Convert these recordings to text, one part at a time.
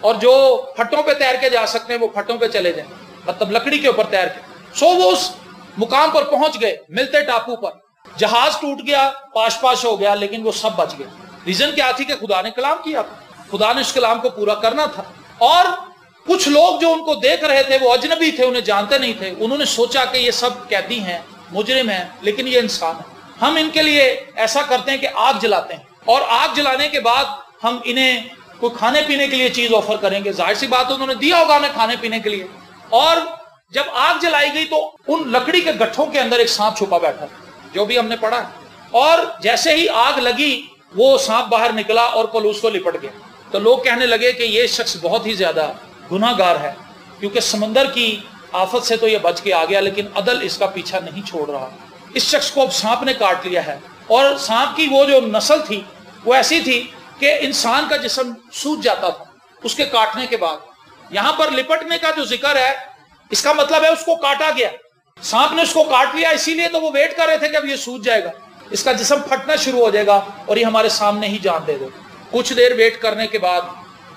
اور جو پھٹوں پہ تیر کے جا سکتے ہیں وہ پھٹوں پہ چلے جائیں، مطلب لکڑی کے اوپر تیر کے۔ وہ اس مقام پر پہنچ گئے، ملتے ٹاپو پر، جہاز ٹوٹ گیا، پاش پاش ہو گیا، لیکن وہ سب بچ گئے۔ ریزن کیا تھی کہ خدا نے کلام کیا تھا، خدا نے اس کلام کو پورا کرنا تھا۔ اور کچھ لوگ جو ان کو دیکھ رہے تھے وہ اجنبی تھے، انہیں جانتے نہیں تھے، انہوں نے سوچا کہ یہ سب قیدی ہیں، مجرم ہیں، لیکن یہ انسان ہے۔ ہم ان کے لیے ایسا کرتے ہیں کہ آگ جلاتے ہیں، اور آگ جلانے کے بعد ہم انہیں کوئی کھانے پینے کے لیے چیز آفر کریں گے، ظاہر سی بات انہوں نے دیا ہوگا ہمیں کھانے پینے کے لیے۔ اور جب آگ جلائی گئی تو ان لکڑی کے گٹھوں کے اندر ایک سانپ چھپا بیٹھا، جو بھی ہم نے پڑھا ہے، اور جیسے ہی آگ لگی وہ سانپ باہر نکلا اور پولس کو لپٹ گیا۔ تو لوگ کہنے لگے کہ یہ شخص بہت ہی زیادہ گناہ گار ہے، کیونکہ سمندر کی آفت سے تو یہ بچ کے آ گیا، لیکن عدل اس کا پیچھا نہیں چھوڑ رہا۔ اس شخص کو اب سانپ نے کاٹ لیا ہے، اور سانپ کی وہ جو نسل تھی وہ ایسی تھی کہ انسان کا جسم سوج جاتا تھا اس کے کاٹنے کے بعد۔ یہاں پر لپٹنے کا جو ذکر ہے، اس کا مطلب ہے اس کو کاٹا گیا، سانپ نے اس کو کاٹ لیا، اسی لیے تو وہ ویٹ کر رہے تھے کہ اب یہ سوج جائے گا، اس کا جسم پھٹنا شروع ہو جائے گا اور یہ ہمارے سامنے ہی جان دے دے۔ کچھ دیر ویٹ کرنے کے بعد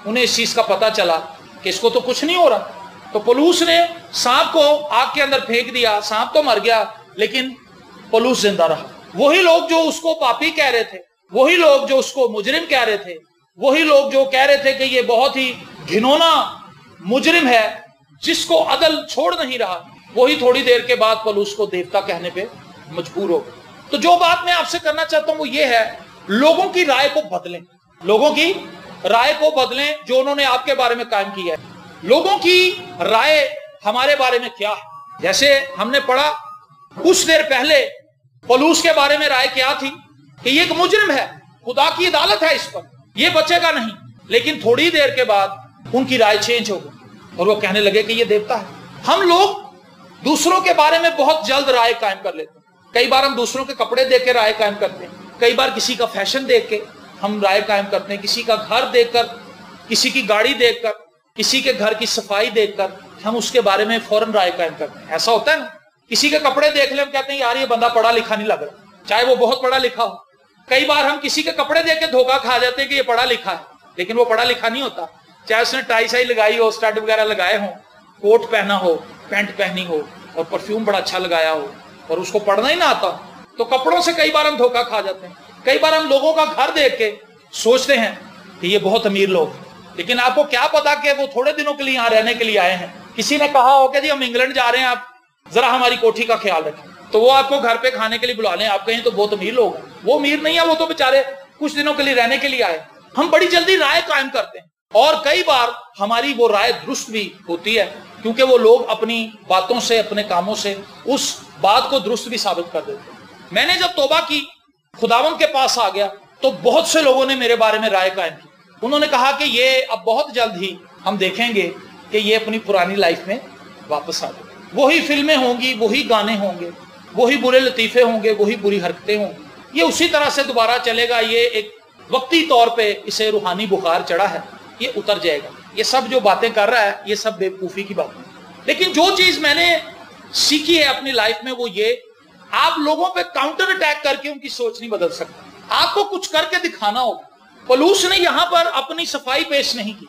انہیں اس چیز کا پتہ چلا کہ اس کو تو کچھ نہیں ہو رہا، تو پولس نے سانپ کو آگ کے اندر پھینک دیا، سانپ تو مر گیا لیکن پولس زندہ رہا۔ وہی لوگ جو اس کو پاپی کہہ رہے تھے، وہی لوگ جو اس کو مجرم کہہ رہے تھے، وہی لوگ جو کہہ رہے تھے کہ یہ بہت ہی گھنونا مجرم ہے جس کو عدل چھوڑ نہیں رہا، وہی تھوڑی دیر کے بعد پولس کو دیوتا کہنے پہ مجبور ہو گئے۔ تو جو بات میں آپ سے کرنا چاہتا ہوں وہ یہ ہے، لوگوں کی رائے کو بدلیں، لوگوں کی رائے کو بدلیں جو انہوں نے آپ کے بارے میں قائم کیا ہے۔ لوگوں کی رائے ہمارے بارے میں کیا ہے؟ جیسے ہم نے پڑھا کچھ دیر پہلے پولس کے بارے میں رائے کیا تھی کہ یہ ایک مجرم ہے، خدا کی عدالت ہے اس پر، یہ بچے گا نہیں۔ لیکن تھوڑی دیر کے بعد ان کی رائے چینج ہو گئی اور وہ کہنے لگے کہ یہ دیوتا ہے۔ ہم لوگ دوسروں کے بارے میں بہت جلد رائے قائم کر لیتے ہیں، کئی بار ہم دوسروں کے کپڑے دیکھ کے رائے قائم کرتے ہیں، کئی بار کسی کا فیشن دیکھ کے ہم رائے قائم کرتے ہیں، کسی کا گھر دیکھ کر، کسی کی گاڑی دیکھ کر، کسی کے گھر کی صفائی دیکھ کر ہم اس کے بارے میں فوراً رائے قائم کرتے ہیں۔ ایسا ہوتا ہے نا، کسی کے کپڑے دیکھ لیں ہم کہتے ہیں یار یہ بندہ پڑھا لکھا نہیں لگ رہا، چاہے وہ بہت پڑھا لکھا ہو۔ کئی بار ہم کسی کے کپڑے دیکھ کے دھوکہ کھا جاتے ہیں کہ یہ پڑھا لکھا ہے، لیکن وہ پڑھا لکھا نہیں ہوتا، چاہے اس نے ٹائی شائی لگائی ہو، اسٹڈ وغیرہ لگائے ہوں، کوٹ پہنا ہو، پینٹ پہنی ہو اور پرفیوم بڑا اچھا لگایا ہو، اور اس کو پڑھنا ہی نہ آتا، تو کپڑوں سے کئی بار ہم دھوکہ کھا جاتے ہیں۔ کئی بار ہم لوگوں کا گھر دیکھ کے سوچتے ہیں کہ یہ بہت امیر لوگ ہیں، لیکن آپ کو کیا پتا کہ وہ تھوڑے دنوں کے لیے یہاں رہنے کے لیے آئے ہیں۔ کسی نے کہا ہو کہ جی ہم انگلینڈ جا رہے ہیں، آپ ذرا ہماری کوٹھی کا خیال رکھیں، تو وہ آپ کو گھر پہ کھانے کے لیے بلا لیں، آپ کہیں تو بہت امیر لوگ ہیں۔ وہ امیر نہیں ہے، وہ تو بیچارے کچھ دنوں کے لیے رہنے کے لیے آئے۔ ہم بڑی جلدی رائے قائم کرتے ہیں، اور کئی بار ہماری وہ رائے درست بھی ہوتی ہے، کیونکہ وہ لوگ اپنی باتوں سے، اپنے کاموں سے اس بات کو درست بھی ثابت کر دیتے ہیں۔ میں نے جب توبہ کی، خداوند کے پاس آ گیا، تو بہت سے لوگوں نے میرے بارے میں رائے قائم کی۔ انہوں نے کہا کہ یہ اب بہت جلد ہی ہم دیکھیں گے کہ یہ اپنی پرانی لائف میں واپس آ جائے، وہی فلمیں ہوں گی، وہی گانے ہوں گے، وہی برے لطیفے ہوں گے، وہی بری حرکتیں ہوں گی، یہ اسی طرح سے دوبارہ چلے گا، یہ ایک وقتی طور پہ اسے روحانی بخار چڑھا ہے، یہ اتر جائے گا۔ یہ سب جو باتیں کر رہا ہے یہ سب بیوقوفی کی باتیں۔ لیکن جو چیز میں نے سیکھی ہے اپنی لائف میں وہ یہ، آپ لوگوں پہ کاؤنٹر اٹیک کر کے ان کی سوچ نہیں بدل سکتے، آپ کو کچھ کر کے دکھانا ہوگا۔ پولس نے یہاں پر اپنی صفائی پیش نہیں کی،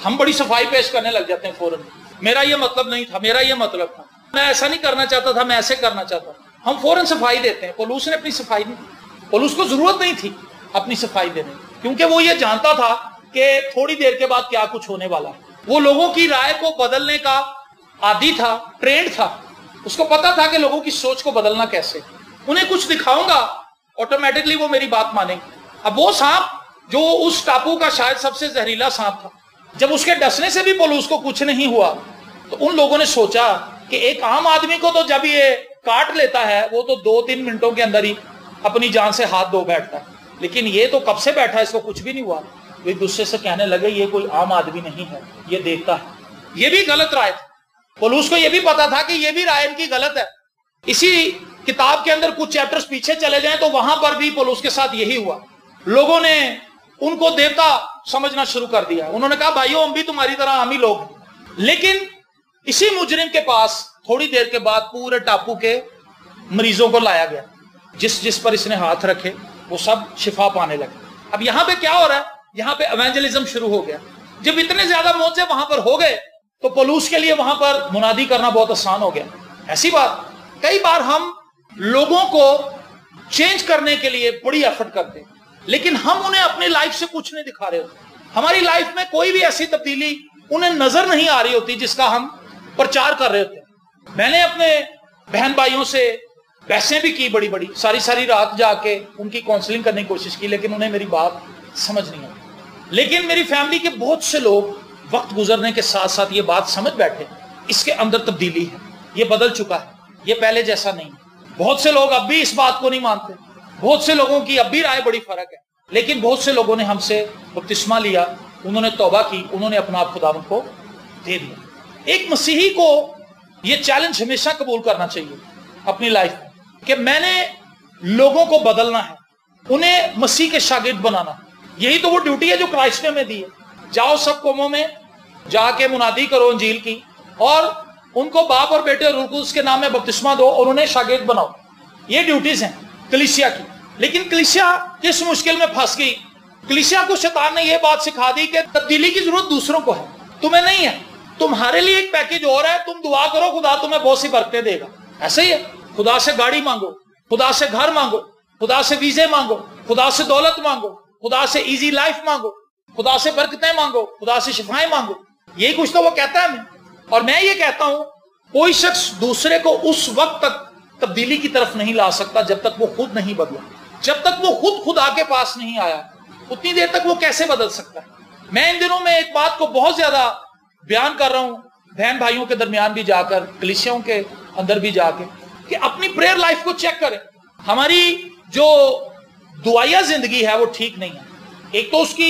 ہم بڑی صفائی پیش کرنے لگ جاتے ہیں فوراً، میرا یہ مطلب نہیں تھا، میرا یہ مطلب تھا، میں ایسا نہیں کرنا چاہتا تھا، میں ایسے کرنا چاہتا ہوں، ہم فوراً صفائی دیتے ہیں۔ پولس نے اپنی صفائی نہیں دی، پولس کو ضرورت نہیں تھی اپنی صفائی دینے، کیونکہ وہ یہ جانتا تھا کہ تھوڑی دیر کے بعد کیا کچھ ہونے والا ہے۔ وہ لوگوں کی رائے کو بدلنے کا عادی تھا، ٹرینڈ تھا، اس کو پتا تھا کہ لوگوں کی سوچ کو بدلنا کیسے، انہیں کچھ دکھاؤں گا آٹومیٹکلی وہ میری بات مانیں گے۔ اب وہ سانپ جو اس ٹاپو کا شاید سب سے زہریلا سانپ تھا، جب اس کے ڈسنے سے بھی پولس کو کچھ نہیں ہوا، تو ان لوگوں نے سوچا کہ ایک عام آدمی کو تو جب یہ کاٹ لیتا ہے وہ تو 2-3 منٹوں کے اندر ہی اپنی جان سے ہاتھ دھو بیٹھتا ہے، لیکن یہ تو کب سے بیٹھا ہے، اس کو کچھ بھی نہیں ہوا۔ وہ ایک دوسرے سے کہنے لگے یہ کوئی عام آدمی نہیں ہے، یہ دیکھتا ہے۔ یہ بھی غلط رائے تھی، پولس کو یہ بھی پتا تھا کہ یہ بھی رائے ان کی غلط ہے۔ اسی کتاب کے اندر کچھ چیپٹرز پیچھے چلے جائیں تو وہاں پر بھی پولس کے ساتھ یہی ہوا، لوگوں نے ان کو دیوتا سمجھنا شروع کر دیا، انہوں نے کہا بھائیو ہم بھی تمہاری طرح عامی لوگ ہیں۔ لیکن اسی مجرم کے پاس تھوڑی دیر کے بعد پورے ٹاپو کے مریضوں کو لایا گیا، جس پر اس نے ہاتھ رکھے وہ سب شفا پانے لگے۔ اب یہاں پہ کیا ہو رہا ہے، یہاں پہ ایونجلزم شروع ہو گیا، جب اتنے زیادہ موجے وہاں پر ہو گئے تو پولوس کے لیے وہاں پر منادی کرنا بہت آسان ہو گیا. ایسی بات کئی بار ہم لوگوں کو چینج کرنے کے لیے بڑی ایفرٹ کرتے ہیں, لیکن ہم انہیں اپنی لائف سے کچھ نہیں دکھا رہے ہوتے. ہماری لائف میں کوئی بھی ایسی تبدیلی انہیں نظر نہیں آ رہی ہوتی جس کا ہم پرچار کر رہے ہوتے. میں نے اپنے بہن بھائیوں سے بحثیں بھی کی بڑی بڑی, ساری رات جا کے ان کی کاؤنسلنگ کرنے کی کوشش کی, لیکن انہیں میری بات سمجھ نہیں آئی. لیکن میری فیملی کے بہت سے لوگ وقت گزرنے کے ساتھ ساتھ یہ بات سمجھ بیٹھے, اس کے اندر تبدیلی ہے, یہ بدل چکا ہے, یہ پہلے جیسا نہیں. بہت سے لوگ اب بھی اس بات کو نہیں مانتے, بہت سے لوگوں کی اب بھی رائے بڑی فرق ہے, لیکن بہت سے لوگوں نے ہم سے بپتسمہ لیا, انہوں نے توبہ کی, انہوں نے اپنا آپ خداوند کو دے دیا. ایک مسیحی کو یہ چیلنج ہمیشہ قبول کرنا چاہیے اپنی لائف میں کہ میں نے لوگوں کو بدلنا ہے, انہیں مسیح کے شاگرد بنانا. یہی تو وہ ڈیوٹی ہے جو کرائسٹ نے ہمیں دی ہے. جاؤ سب قوموں میں جا کے منادی کرو انجیل کی, اور ان کو باپ اور بیٹے اور روح القدس کے نام میں بپتسمہ دو اور انہیں شاگرد بناؤ. یہ ڈیوٹیز ہیں کلیسیا کی. لیکن کلیسیا کس مشکل میں پھنس گئی؟ کلیسیا کو شیطان نے یہ بات سکھا دی کہ تبدیلی کی ضرورت دوسروں کو ہے, تمہیں نہیں ہے. تمہارے لیے ایک پیکج اور ہے, تم دعا کرو خدا تمہیں بہت سی برکتیں دے گا. ایسا ہی ہے, خدا سے گاڑی مانگو, خدا سے گھر مانگو, خدا سے ویزے مانگو, خدا سے دولت مانگو, خدا سے ایزی لائف مانگو, خدا سے برکتیں مانگو, خدا سے شفائیں مانگو. یہی کچھ تو وہ کہتا ہے. اور میں یہ کہتا ہوں کوئی شخص دوسرے کو اس وقت تک تبدیلی کی طرف نہیں لا سکتا جب تک وہ خود نہیں بدلا. جب تک وہ خود خدا کے پاس نہیں آیا اتنی دیر تک وہ کیسے بدل سکتا ہے؟ میں ان دنوں میں ایک بات کو بہت زیادہ بیان کر رہا ہوں بہن بھائیوں کے درمیان بھی جا کر, کلیسیوں کے اندر بھی جا کے, کہ اپنی پریئر لائف کو چیک کریں. ہماری جو دعائیا زندگی ہے وہ ٹھیک نہیں ہے. ایک تو اس کی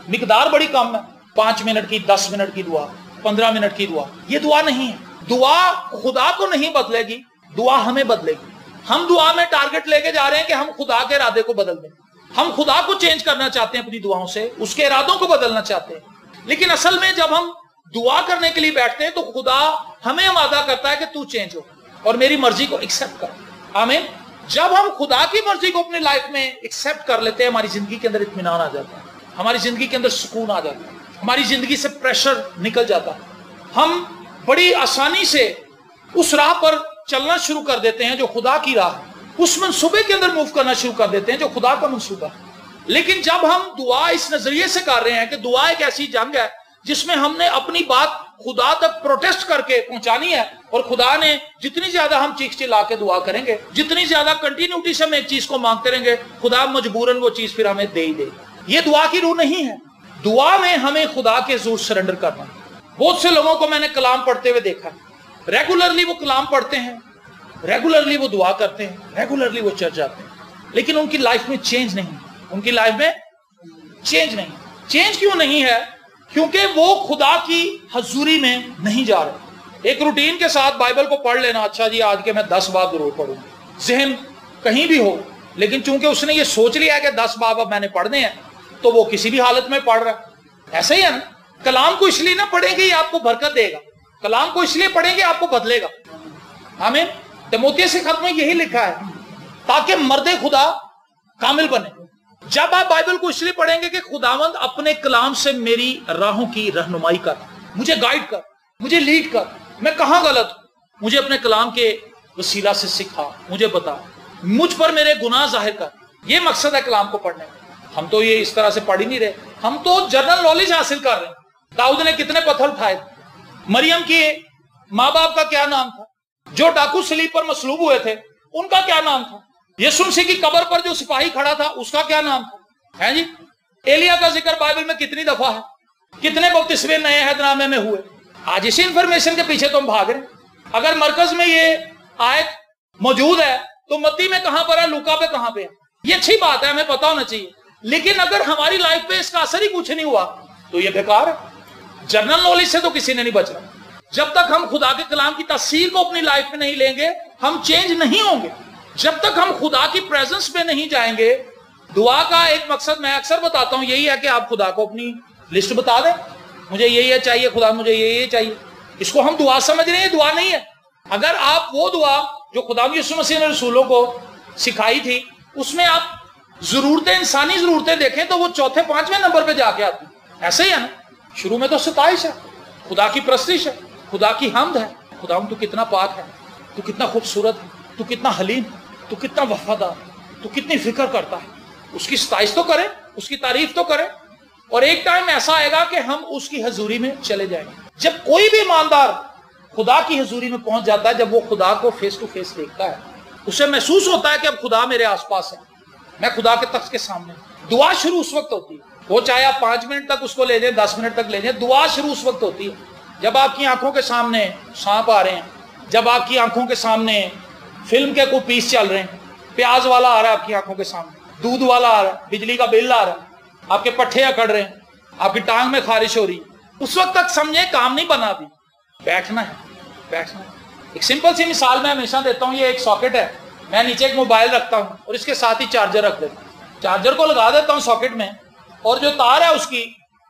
مقدار بڑی کم ہے, 5 منٹ کی, 10 منٹ کی دعا, 15 منٹ کی دعا. یہ دعا نہیں ہے. دعا خدا کو نہیں بدلے گی, دعا ہمیں بدلے گی. ہم دعا میں ٹارگٹ لے کے جا رہے ہیں کہ ہم خدا کے ارادے کو بدل دیں. ہم خدا کو چینج کرنا چاہتے ہیں اپنی دعاؤں سے, اس کے ارادوں کو بدلنا چاہتے ہیں. لیکن اصل میں جب ہم دعا کرنے کے لیے بیٹھتے ہیں تو خدا ہمیں وعدہ کرتا ہے کہ تو چینج ہو اور میری مرضی کو ایکسپٹ کر. آمین. جب ہم خدا کی مرضی کو اپنی لائف میں ایکسپٹ کر لیتے ہیں, ہماری زندگی کے اندر اطمینان آ جاتا ہے, ہماری زندگی کے اندر سکون آ جاتا ہے, ہماری زندگی سے پریشر نکل جاتا ہے. ہم بڑی آسانی سے اس راہ پر چلنا شروع کر دیتے ہیں جو خدا کی راہ ہے, اس منصوبے کے اندر موو کرنا شروع کر دیتے ہیں جو خدا کا منصوبہ ہے. لیکن جب ہم دعا اس نظریے سے کر رہے ہیں کہ دعا ایک ایسی جنگ ہے جس میں ہم نے اپنی بات خدا تک پروٹیسٹ کر کے پہنچانی ہے, اور خدا نے جتنی زیادہ ہم چیخ چلا کے دعا کریں گے, جتنی زیادہ کنٹینیوٹی سے ہم ایک چیز کو مانگتے رہیں گے, خدا مجبوراً وہ چیز پھر ہمیں دے ہی دے. یہ دعا کی روح نہیں ہے. دعا میں ہمیں خدا کے حضور سرنڈر کرنا. بہت سے لوگوں کو میں نے کلام پڑھتے ہوئے دیکھا, ریگولرلی وہ کلام پڑھتے ہیں, ریگولرلی وہ دعا کرتے ہیں, ریگولرلی وہ چرچ جاتے ہیں, لیکن ان کی لائف میں چینج نہیں. ان کی لائف میں چینج نہیں. چینج کیوں نہیں ہے؟ کیونکہ وہ خدا کی حضوری میں نہیں جا رہے. ایک روٹین کے ساتھ بائبل کو پڑھ لینا, اچھا جی آج کے میں 10 باب ضرور پڑھوں, ذہن کہیں بھی ہو, لیکن چونکہ اس نے یہ سوچ لیا ہے کہ 10 باب اب میں نے پڑھنے ہیں تو وہ کسی بھی حالت میں پڑھ رہا ہے. ایسا ہی ہے نا. کلام کو اس لیے نہ پڑھیں گے یہ آپ کو برکت دے گا, کلام کو اس لیے پڑھیں گے آپ کو بدلے گا. آمین. تیموتھی سے خط میں یہی لکھا ہے تاکہ مرد خدا کامل بنے. جب آپ بائبل کو اس لیے پڑھیں گے کہ خداوند اپنے کلام سے میری راہوں کی رہنمائی کر, مجھے گائیڈ کر, مجھے لیڈ کر, میں کہاں غلط ہوں, مجھے اپنے کلام کے وسیلہ سے سکھا, مجھے بتا, مجھ پر میرے گناہ ظاہر کر. یہ مقصد ہے کلام کو پڑھنے کا. ہم تو یہ اس طرح سے پڑھ ہی نہیں رہے, ہم تو جنرل نالج حاصل کر رہے ہیں. داؤد نے کتنے پتھر اٹھائے, مریم کے ماں باپ کا کیا نام تھا, جو ڈاکو صلیب پر مصلوب ہوئے تھے ان کا کیا نام تھا, یسوع مسیح کی قبر پر جو سپاہی کھڑا تھا اس کا کیا نام تھا, ہے جی. ایلیا کا ذکر بائبل میں کتنی دفعہ ہے, کتنے بپتسمے نئے عہد نامے میں ہوئے. آج اسی انفارمیشن کے پیچھے تو ہم بھاگ رہے ہیں. اگر مرکز میں یہ آیت موجود ہے تو متی میں کہاں پر ہے, لوکا پہ کہاں پہ ہے, یہ اچھی بات ہے, ہمیں پتا ہونا چاہیے. لیکن اگر ہماری لائف پہ اس کا اثر ہی کچھ نہیں ہوا تو یہ بیکار ہے. جنرل نالج سے تو کسی نے نہیں بچنا. جب تک ہم خدا کے کلام کی تاثیر کو اپنی لائف میں نہیں لیں گے ہم چینج نہیں ہوں گے. جب تک ہم خدا کی پریزنس میں نہیں جائیں گے. دعا کا ایک مقصد میں اکثر بتاتا ہوں, یہی ہے کہ آپ خدا کو اپنی لسٹ بتا دیں, مجھے یہ چاہیے خدا, مجھے یہ چاہیے. اس کو ہم دعا سمجھ رہے ہیں, دعا نہیں ہے. اگر آپ وہ دعا جو خدا یسوع مسیح نے رسولوں کو سکھائی تھی اس میں آپ ضرورتیں, انسانی ضرورتیں دیکھیں تو وہ 4 5 نمبر پہ جا کے آتی. ایسے ہی ہے نا. شروع میں تو ستائش ہے، خدا کی پرستش ہے، خدا کی حمد ہے، خدا تو کتنا پاک ہے، تو کتنا خوبصورت ہے، تو کتنا حلیم ہے، تو کتنا وفادار ہے، تو کتنی فکر کرتا ہے. اس کی ستائش تو کریں، اس کی تعریف تو کریں. اور ایک ٹائم ایسا آئے گا کہ ہم اس کی حضوری میں چلے جائیں گے. جب کوئی بھی ایماندار خدا کی حضوری میں پہنچ جاتا ہے، جب وہ خدا کو فیس ٹو فیس دیکھتا ہے، اسے محسوس ہوتا ہے کہ اب خدا میرے آس پاس ہے، میں خدا کے تخت کے سامنے ہوں. دعا شروع اس وقت ہوتی ہے، وہ چاہے آپ 5 منٹ تک اس کو لے جائیں، 10 منٹ تک لے جائیں، دعا شروع اس وقت ہوتی ہے جب آپ کی آنکھوں کے سامنے سانپ آ رہے ہیں، جب آپ کی آنکھوں کے سامنے فلم کے کوئی پیس چل رہے ہیں، پیاز والا آ رہا ہے آپ کی آنکھوں کے سامنے، دودھ والا آ رہا ہے، بجلی کا بل آ رہا ہے، آپ کے پٹھے اکڑ رہے ہیں، آپ کی ٹانگ میں خارش ہو رہی ہے. اس وقت تک سمجھیں کام نہیں بنا ابھی، بیٹھنا ہے، بیٹھنا ہے. ایک سمپل سی مثال میں ہمیشہ دیتا ہوں، یہ ایک ساکٹ ہے، میں نیچے ایک موبائل رکھتا ہوں اور اس کے ساتھ ہی چارجر رکھ دیتا ہوں. چارجر کو لگا دیتا ہوں ساکٹ میں، اور جو تار ہے اس کی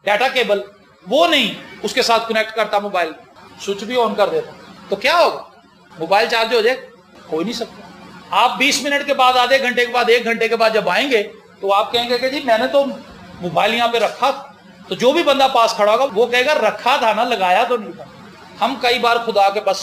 ڈیٹا کیبل وہ نہیں اس کے ساتھ کنیکٹ کرتا موبائل، سوئچ بھی آن کر دیتا ہوں. تو کیا ہوگا؟ موبائل چارج ہو جائے؟ ہو نہیں سکتا. آپ 20 منٹ کے بعد، آدھے گھنٹے کے بعد، 1 گھنٹے کے بعد جب آئیں گے تو آپ کہیں گے کہ جی میں نے تو موبائل یہاں پہ رکھا تھا. تو جو بھی بندہ پاس کھڑا ہوگا وہ کہے گا رکھا تھا نا، لگایا تو نہیں تھا. ہم کئی بار خدا کے بس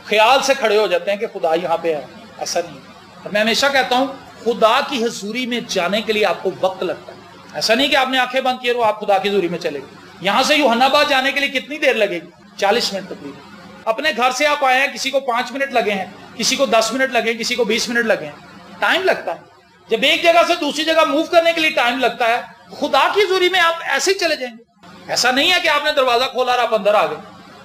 خیال سے کھڑے ہو جاتے ہیں کہ خدا یہاں پہ ہے، ایسا نہیں. اور میں ہمیشہ کہتا ہوں خدا کی حضوری میں جانے کے لیے آپ کو وقت لگتا ہے. ایسا نہیں کہ آپ نے آنکھیں بند کیے اور آپ خدا کی حضوری میں چلے گئے. یہاں سے یوحنا آباد جانے کے لیے کتنی دیر لگے گی؟ 40 منٹ تقریباً. اپنے گھر سے آپ آئے ہیں، کسی کو 5 منٹ لگے ہیں، کسی کو 10 منٹ لگے ہیں، کسی کو 20 منٹ لگے ہیں. ٹائم لگتا ہے. جب ایک جگہ سے دوسری جگہ موو کرنے کے لیے ٹائم لگتا ہے، خدا کی حضوری میں آپ ایسے ہی چلے جائیں گے. ایسا نہیں ہے کہ آپ نے دروازہ کھولا اور آپ اندر آ گئے،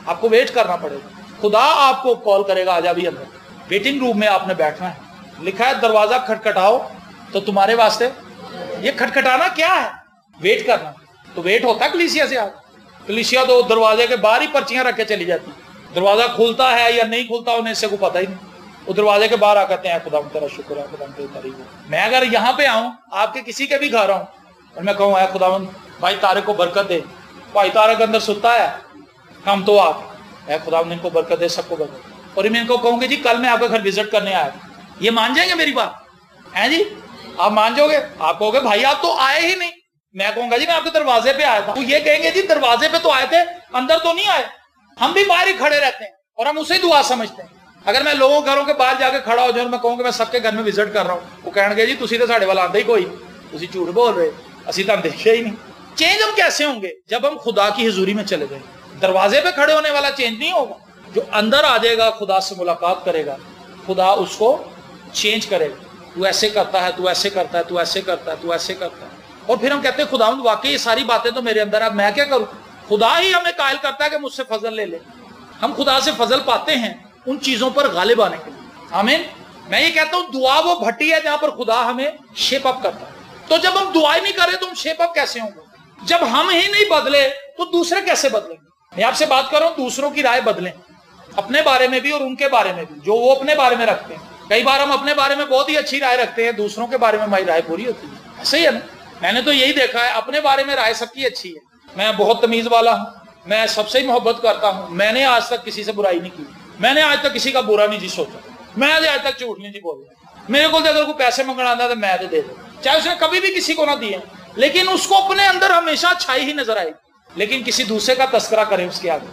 آپ کو ویٹ کرنا پڑے گا. خدا آپ کو کال کرے گا، آجا بھی اندر. ویٹنگ روم میں آپ نے بیٹھنا ہے. لکھا ہے دروازہ کھٹکھٹاؤ تو تمہارے واسطے. یہ کھٹکھٹانا کیا ہے؟ ویٹ کرنا. تو ویٹ ہوتا ہے کلیسیا سے. کلیسیا تو دروازے کے باہر ہی پرچیاں رکھ کے چلی جاتی. دروازہ کھلتا ہے یا نہیں کھلتا انہیں اس سے کوئی پتہ ہی نہیں. وہ دروازے کے باہر آ کہتے ہیں خدا تیرا شکر ہے، خدا تیری تعریف ہے. میں اگر یہاں پہ آؤں، آپ کے کسی کے بھی گھر آؤں اور میں کہوں اے خدا بھائی طارق کو برکت دے، بھائی طارق اندر ستا ہے، ہم تو آپ اے خدا ان کو برکت دے، سب کو برکت. اور میں ان کو کہوں گی جی کل میں آپ کے گھر وزٹ کرنے آیا، یہ مان جائیں گے میری بات؟ ہیں جی آپ مان جاؤ گے؟ آپ کہو گے بھائی آپ تو آئے ہی نہیں. میں کہوں گا جی میں آپ کے دروازے پہ آیا تھا. وہ یہ کہیں گے جی دروازے پہ تو آئے تھے، اندر تو نہیں آئے. ہم بھی باہر ہی کھڑے رہتے ہیں اور ہم اسے دعا سمجھتے ہیں. اگر میں لوگوں گھروں کے باہر جا کے کھڑا ہو جاؤں، میں کہوں کہ میں سب کے گھر میں وزٹ کر رہا ہوں، وہ کہیں گے جی تسی تو ساڈے والا آندا ہی کوئی، تسی جھوٹ بول رہے، اسی تو دیکھے ہی نہیں. چینج ہم کیسے ہوں گے؟ جب ہم خدا کی حضوری میں چلے جائیں. دروازے پہ کھڑے ہونے والا چینج نہیں ہوگا. جو اندر آ جائے گا، خدا سے ملاقات کرے گا، خدا اس کو چینج کرے گا. تو ایسے کرتا ہے، تو ایسے کرتا ہے، تو ایسے کرتا ہے، تو ایسے کرتا ہے. اور پھر ہم کہتے ہیں خداوند واقعی یہ ساری باتیں تو میرے اندر. اب میں کیا کروں؟ خدا ہی ہمیں قائل کرتا ہے کہ مجھ سے فضل لے لے. ہم خدا سے فضل پاتے ہیں ان چیزوں پر غالب آنے کے لیے. آمین. میں یہ کہتا ہوں دعا وہ بھٹی ہے جہاں پر خدا ہمیں شیپ اپ کرتا ہے. تو جب ہم دعا ہی نہیں کر رہے تو ہم شیپ اپ کیسے ہوں گے؟ جب ہم ہی نہیں بدلے تو دوسرے کیسے بدلیں گے؟ میں آپ سے بات کر رہا ہوں دوسروں کی رائے بدلیں، اپنے بارے میں بھی اور ان کے بارے میں بھی، جو وہ اپنے بارے میں رکھتے ہیں. کئی بار ہم اپنے بارے میں بہت ہی اچھی رائے رکھتے ہیں، دوسروں کے بارے میں ہماری رائے پوری ہوتی ہے. ایسے ہی ہے نا. میں نے تو یہی دیکھا ہے، اپنے بارے میں رائے سب کی اچھی ہے، میں بہت تمیز والا ہوں، میں سب سے ہی محبت کرتا ہوں، میں نے آج تک کسی سے برائی نہیں کی، میں نے آج تک کسی کا برا نہیں جی سوچا، میں آج تک جھوٹ نہیں جی بولا، میرے کو اگر کوئی پیسے منگنا آتا تو میں دے دوں، چاہے اس نے کبھی بھی کسی کو نہ دیے، لیکن اس کو اپنے اندر ہمیشہ اچھائی ہی نظر آئے گی. لیکن کسی دوسرے کا تذکرہ کرے اس کے آگے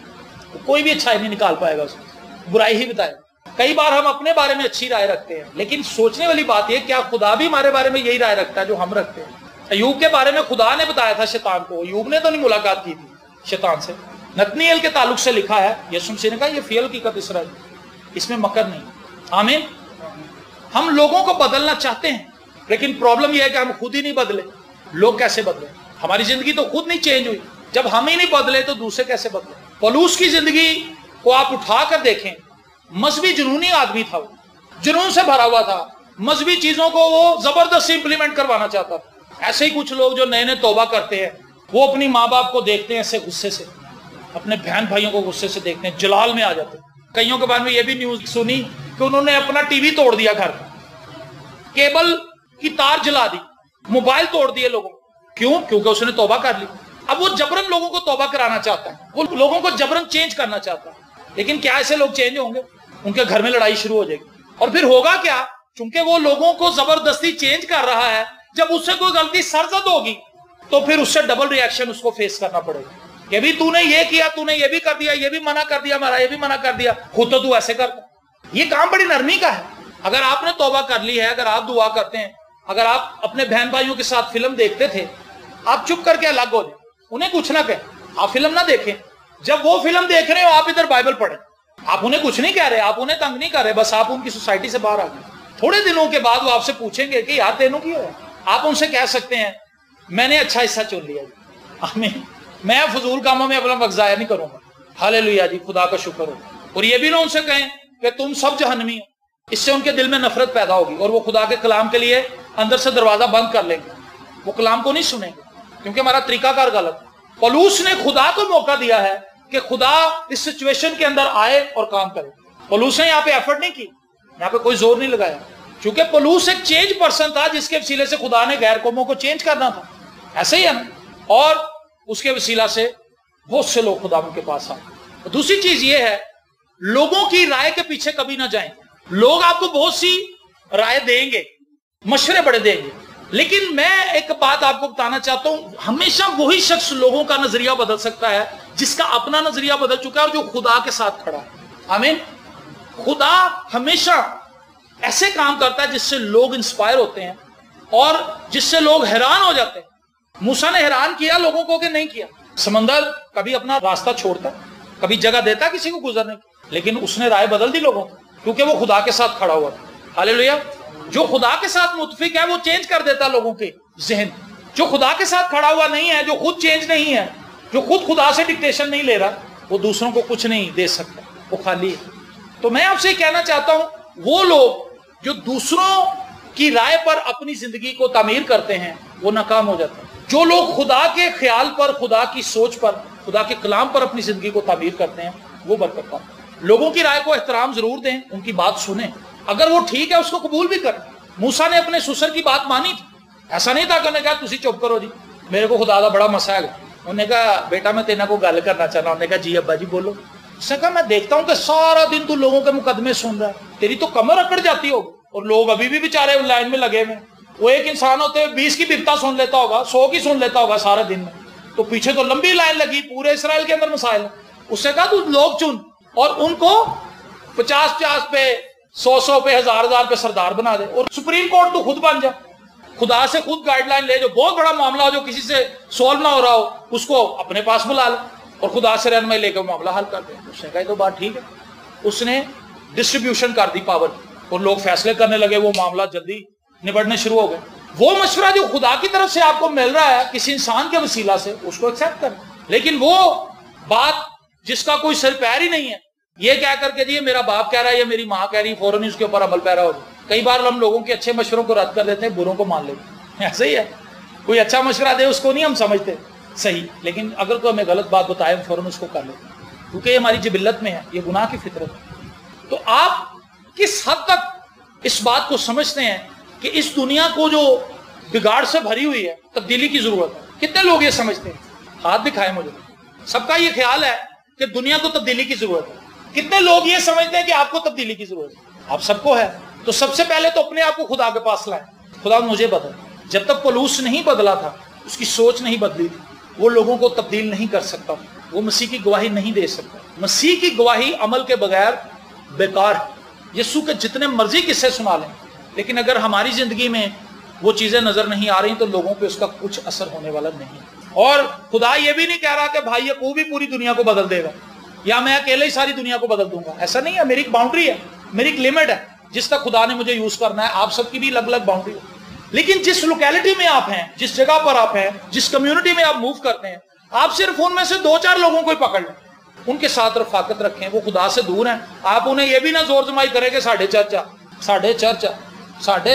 تو کوئی بھی اچھائی نہیں نکال پائے گا، اس کو برائی ہی بتائے گا. کئی بار ہم اپنے بارے میں اچھی رائے رکھتے ہیں، لیکن سوچنے والی بات یہ کیا خدا بھی ہمارے بارے میں یہی رائے رکھتا ہے جو ہم رکھتے ہیں؟ ایوب کے بارے میں خدا نے بتایا تھا شیطان کو، ایوب نے تو نہیں ملاقات کی تھی شیطان سے. نتنیل کے تعلق سے لکھا ہے، یسوع مسیح نے کہا یہ فعل حقیقت اسرائیل، اس میں مکر نہیں. آمین. ہم لوگوں کو بدلنا چاہتے ہیں، لیکن پرابلم یہ ہے کہ ہم خود ہی نہیں بدلے. لوگ کیسے بدلے؟ ہماری زندگی تو خود نہیں چینج ہوئی. جب ہم ہی نہیں بدلے تو دوسرے کیسے بدلے؟ پولوس کی زندگی کو آپ اٹھا کر دیکھیں، مذہبی جنونی آدمی تھا، وہ جنون سے بھرا ہوا تھا، مذہبی چیزوں کو وہ زبردستی امپلیمنٹ کروانا چاہتا تھا. ایسے ہی کچھ لوگ جو نئے نئے توبہ کرتے ہیں، وہ اپنی ماں باپ کو دیکھتے ہیں ایسے غصے سے، اپنے بہن بھائیوں کو غصے سے دیکھتے ہیں، جلال میں آ جاتے ہیں. کئیوں کے بارے میں یہ بھی نیوز سنی کہ انہوں نے اپنا ٹی وی توڑ دیا، گھر کیبل کی تار جلا دی، موبائل توڑ دیے لوگوں. کیوں؟ کیونکہ اس نے توبہ کر لی. اب وہ جبرن لوگوں کو توبہ کرانا چاہتا ہے، وہ لوگوں کو جبرن چینج کرنا چاہتا ہے. لیکن کیا ایسے لوگ چینج ہوں گے؟ ان کے گھر میں لڑائی شروع ہو جائے گی. اور پھر ہوگا کیا؟ چونکہ وہ لوگوں کو زبردستی چینج کر رہا ہے، جب اس سے کوئی غلطی سرزد ہوگی تو پھر اس سے ڈبل ریاکشن اس کو فیس کرنا پڑے گا. کہ بھی تو نے یہ کیا، تو نے یہ بھی کر دیا، یہ بھی منع کر دیا، ہمارا یہ بھی منع کر دیا، خود تو ایسے کرتا. یہ کام بڑی نرمی کا ہے. اگر آپ نے توبہ کر لی ہے، اگر آپ دعا کرتے ہیں، اگر آپ اپنے بہن بھائیوں کے ساتھ فلم دیکھتے تھے، آپ چپ کر کے الگ ہو جائیں، انہیں کچھ نہ کہیں، آپ فلم نہ دیکھیں. جب وہ فلم دیکھ رہے ہو آپ ادھر بائبل پڑھیں. آپ انہیں کچھ نہیں کہہ رہے، آپ انہیں تنگ نہیں کر رہے، بس آپ ان کی سوسائٹی سے باہر آ گئے. تھوڑے دنوں کے بعد وہ آپ سے پوچھیں گے کہ یار تینوں کی ہو. آپ ان سے کہہ سکتے ہیں میں نے اچھا حصہ چن لیا جی، آمین، میں فضول کاموں میں اپنا وقت ضائع نہیں کروں گا. ہاللیلویا جی، خدا کا شکر ہو. اور یہ بھی نہ ان سے کہیں کہ تم سب جہنمی ہو. اس سے ان کے دل میں نفرت پیدا ہوگی اور وہ خدا کے کلام کے لیے اندر سے دروازہ بند کر لیں گے. وہ کلام کو نہیں سنیں گے کیونکہ ہمارا طریقہ کار غلط ہے. پولوس نے خدا کو موقع دیا ہے کہ خدا اس سچویشن کے اندر آئے اور کام کرے. پولوس نے یہاں پہ ایفرٹ نہیں کی، یہاں پہ کوئی زور نہیں لگایا، چونکہ پولوس ایک چینج پرسن تھا جس کے وسیلے سے خدا نے غیر قوموں کو چینج کرنا تھا. ایسے ہی ہے نا. اور اس کے وسیلہ سے بہت سے لوگ خدا کے پاس آئے. دوسری چیز یہ ہے، لوگوں کی رائے کے پیچھے کبھی نہ جائیں. لوگ آپ کو بہت سی رائے دیں گے، مشورے بڑے دیں گے، لیکن میں ایک بات آپ کو بتانا چاہتا ہوں، ہمیشہ وہی شخص لوگوں کا نظریہ بدل سکتا ہے جس کا اپنا نظریہ بدل چکا ہے اور جو خدا کے ساتھ کھڑا ہے. آمین. خدا ہمیشہ ایسے کام کرتا ہے جس سے لوگ انسپائر ہوتے ہیں اور جس سے لوگ حیران ہو جاتے ہیں. موسیٰ نے حیران کیا لوگوں کو کہ نہیں کیا. سمندر کبھی اپنا راستہ چھوڑتا، کبھی جگہ دیتا کسی کو گزرنے کی، لیکن اس نے رائے بدل دی لوگوں کو کیونکہ وہ خدا کے ساتھ کھڑا ہوا تھا. ہاللیلویا. جو خدا کے ساتھ متفق ہے وہ چینج کر دیتا لوگوں کے ذہن. جو خدا کے ساتھ کھڑا ہوا نہیں ہے، جو خود چینج نہیں ہے، جو خود خدا سے ڈکٹیشن نہیں لے رہا، وہ دوسروں کو کچھ نہیں دے سکتا، وہ خالی ہے. تو میں آپ سے کہنا چاہتا ہوں، وہ لوگ جو دوسروں کی رائے پر اپنی زندگی کو تعمیر کرتے ہیں وہ ناکام ہو جاتے ہیں. جو لوگ خدا کے خیال پر، خدا کی سوچ پر، خدا کے کلام پر اپنی زندگی کو تعمیر کرتے ہیں وہ برکت پاتے ہیں. لوگوں کی رائے کو احترام ضرور دیں، ان کی بات سنیں، اگر وہ ٹھیک ہے اس کو قبول بھی کریں. موسیٰ نے اپنے سسر کی بات مانی تھی. ایسا نہیں تھا کہ انہوں نے کہا تسی چپ کرو جی، میرے کو خدا کا بڑا مسئلہ ہے. انہوں نے کہا بیٹا میں تیرے کو گل کرنا چاہنا. انہوں نے کہا جی ابا جی بولو. اس نے کہا میں دیکھتا ہوں کہ سارا دن تو لوگوں کے مقدمے سن رہا ہے، تیری تو کمر اکڑ جاتی ہوگی. اور لوگ ابھی بھی بیچارے لائن میں لگے ہوئے. وہ ایک انسان ہوتے ہوئے 20 کی بپتا سن لیتا ہوگا، 100 کی سن لیتا ہوگا سارے دن میں، تو پیچھے تو لمبی لائن لگی، پورے اسرائیل کے اندر مسائل. اس نے کہا تو لوگ چن اور ان کو 50 پہ، 100 پہ، 1000 پہ سردار بنا دے اور سپریم کورٹ تو خود بن جا. خدا سے خود گائیڈ لائن لے. جو بہت بڑا معاملہ ہو جو کسی سے سولو نہ ہو رہا ہو اس کو اپنے پاس بلا لے اور خدا سے رہنمائی لے کے معاملہ حل کر دے. اس نے کہا تو بات ٹھیک ہے. اس نے ڈسٹریبیوشن کر دی پاور اور لوگ فیصلے کرنے لگے، وہ معاملہ جلدی نبڑنے شروع ہو گئے. وہ مشورہ جو خدا کی طرف سے آپ کو مل رہا ہے کسی انسان کے وسیلہ سے، اس کو ایکسیپٹ کریں. لیکن وہ بات جس کا کوئی سر پیر ہی نہیں ہے، یہ کہہ کر کے جی یہ میرا باپ کہہ رہا ہے یا میری ماں کہہ رہی ہے، فوراً اس کے اوپر عمل پیرا ہو جائے. کئی بار ہم لوگوں کے اچھے مشوروں کو رد کر دیتے ہیں، بروں کو مان لیتے ہیں. ایسے ہی ہے، کوئی اچھا مشورہ دے اس کو نہیں ہم سمجھتے صحیح، لیکن اگر کوئی ہمیں غلط بات بتائے ہم فوراً اس کو کر لیتے ہیں کیونکہ یہ ہماری جبلت میں ہے، یہ گناہ کی فطرت ہے. تو آپ کس حد تک اس بات کو سمجھتے ہیں کہ اس دنیا کو جو بگاڑ سے بھری ہوئی ہے تبدیلی کی ضرورت ہے؟ کتنے لوگ یہ سمجھتے ہیں؟ ہاتھ دکھائیں مجھے. سب کا یہ خیال ہے کہ دنیا کو تبدیلی کی ضرورت ہے. کتنے لوگ یہ سمجھتے ہیں کہ آپ کو تبدیلی کی ضرورت ہے؟ آپ سب کو ہے. تو سب سے پہلے تو اپنے آپ کو خدا کے پاس لائیں. خدا مجھے بدل. جب تک پولوس نہیں بدلا تھا، اس کی سوچ نہیں بدلی تھی، وہ لوگوں کو تبدیل نہیں کر سکتا، وہ مسیح کی گواہی نہیں دے سکتا. مسیح کی گواہی عمل کے بغیر بیکار ہے. یسوع کے جتنے مرضی قصے سنا لیں، لیکن اگر ہماری زندگی میں وہ چیزیں نظر نہیں آ رہی تو لوگوں پہ اس کا کچھ اثر ہونے والا نہیں. اور خدا یہ بھی نہیں کہہ رہا کہ بھائی یعقوب بھی پوری دنیا کو بدل دے گا یا میں اکیلے ہی ساری دنیا کو بدل دوں گا. ایسا نہیں ہے. میری ایک باؤنڈری ہے، میری ایک لمٹ ہے جس تک خدا نے مجھے یوز کرنا ہے. آپ سب کی بھی الگ الگ باؤنڈری ہے. لیکن جس لوکیلٹی میں آپ ہیں، جس جگہ پر آپ ہیں، جس کمیونٹی میں آپ موو کرتے ہیں، آپ صرف ان میں سے 2-4 لوگوں کو ہی پکڑ لیں، ان کے ساتھ رفاقت رکھیں. وہ خدا سے دور ہیں. آپ انہیں یہ بھی نہ زور زمائی کریں کہ ساڈے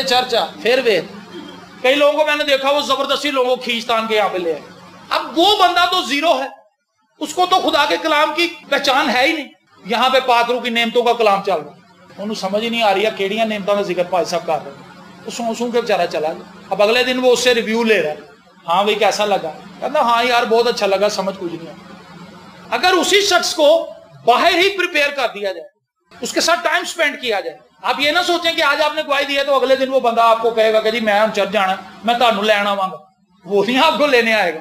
چرچا پھر وہ کئی لوگوں کو میں نے دیکھا وہ زبردستی لوگوں کو کھینچ تان کے یہاں پہ لے آئے. اب وہ بندہ تو زیرو ہے، اس کو تو خدا کے کلام کی پہچان ہے ہی نہیں. یہاں پہ پاک روح کی نعمتوں کا کلام چل رہا ہے، انہوں سمجھ ہی نہیں آ رہی ہے کیڑیاں نعمتوں کا ذکر پائی صاحب کر رہے ہیں. اسوں کے بیچارہ چلا گیا. اب اگلے دن وہ اس سے ریویو لے رہا ہے، ہاں بھائی کیسا لگا؟ کہتا ہاں یار بہت اچھا لگا، سمجھ کچھ نہیں آیا. اگر اسی شخص کو باہر ہی پریپیئر کر دیا جائے، اس کے ساتھ ٹائم سپینڈ کیا جائے. آپ یہ نہ سوچیں کہ آج آپ نے گواہی دی ہے تو اگلے دن وہ بندہ آپ کو کہے گا کہ جی میں چرچ جانا، میں تانوں لین آواں گا. وہ نہیں آپ کو لینے آئے گا.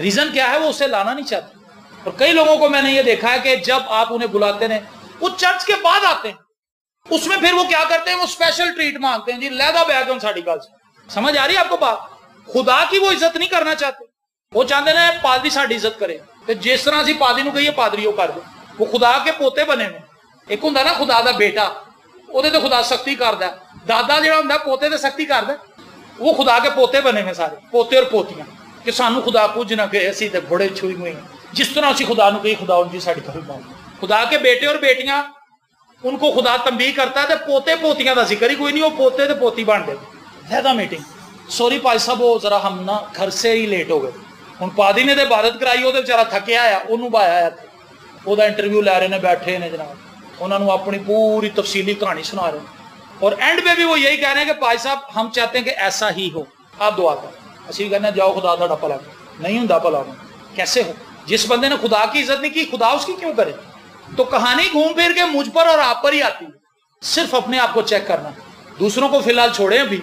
ریزن کیا ہے؟ وہ اسے لانا نہیں چاہتے. اور کئی لوگوں کو میں نے یہ دیکھا ہے کہ جب آپ انہیں بلاتے ہیں وہ چرچ کے بعد آتے ہیں, اس میں پھر وہ کیا کرتے ہیں, وہ اسپیشل ٹریٹ مانگتے ہیں, جی لیدا بیگ ساڑی گل سے. سمجھ آ رہی ہے آپ کو بات؟ خدا کی وہ عزت نہیں کرنا چاہتے, وہ چاہتے ہیں پادری ساڑی عزت کرے, کہ جس طرح اسی پادری نو کہیے پادری وہ کر دے. وہ خدا کے پوتے بنے میں. ایک ہوں نا خدا دا بیٹا, وہ تو خدا سختی کردا ہے, دادا جہاں ہوں پوتے تے سختی کردا, وہ خدا کے پوتے بنے میں سارے, پوتے اور پوتیاں, کہ سانو خدا کچھ نہ کہ اسی تے بڑے چھوئی ہوئی ہیں, جس طرح اسی خدا نو کہی خدا ان کی ساڑی کرو. خدا کے بیٹے اور بیٹیاں ان کو خدا تنبیہ کرتا ہے, تے پوتے پوتیاں دا ذکر ہی کوئی نہیں, وہ پوتے تے پوتی بن گئے. زیادہ میٹنگ, سوری پائی صاحب وہ ذرا ہم نا گھر سے ہی لیٹ ہو گئے. ہوں پادری نے تو عبادت کرائی, وہ بیچارا تھکیا آیا, انہوں بایا آیا تھا, وہ انٹرویو لے رہے ہیں, بیٹھے نے جناب, انہوں نے اپنی پوری تفصیلی کہانی سنا رہے ہیں, اور اینڈ پہ بھی وہ یہی کہہ رہے ہیں کہ بھائی صاحب ہم چاہتے ہیں کہ ایسا ہی ہو, آپ دعا کریں. اسی کہنا جاؤ خدا تھوڑا بھلا کرے, نہیں ہوں بھلا کیسے ہو؟ جس بندے نے خدا کی عزت نہیں کی, خدا اس کی کیوں کرے؟ تو کہانی گھوم پھر کے مجھ پر اور آپ پر ہی آتی ہے. صرف اپنے آپ کو چیک کرنا, دوسروں کو فی الحال چھوڑیں, ابھی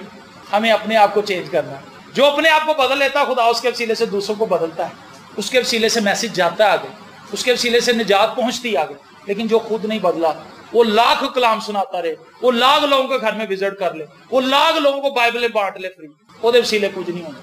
ہمیں اپنے آپ کو چینج کرنا ہے. جو اپنے آپ کو بدل لیتا ہے خدا اس کے وسیلے سے دوسروں کو بدلتا ہے, اس کے وسیلے سے میسج جاتا ہے آگے, اس کے وسیلے سے نجات پہنچتی ہے آگے. لیکن جو خود نہیں بدلا, وہ لاکھ کلام سناتا رہے, وہ لاکھ لوگوں کے گھر میں وزٹ کر لے, وہ لاکھ لوگوں کو بائبلیں بانٹ لے فری, وہ وسیلے کچھ نہیں ہونا.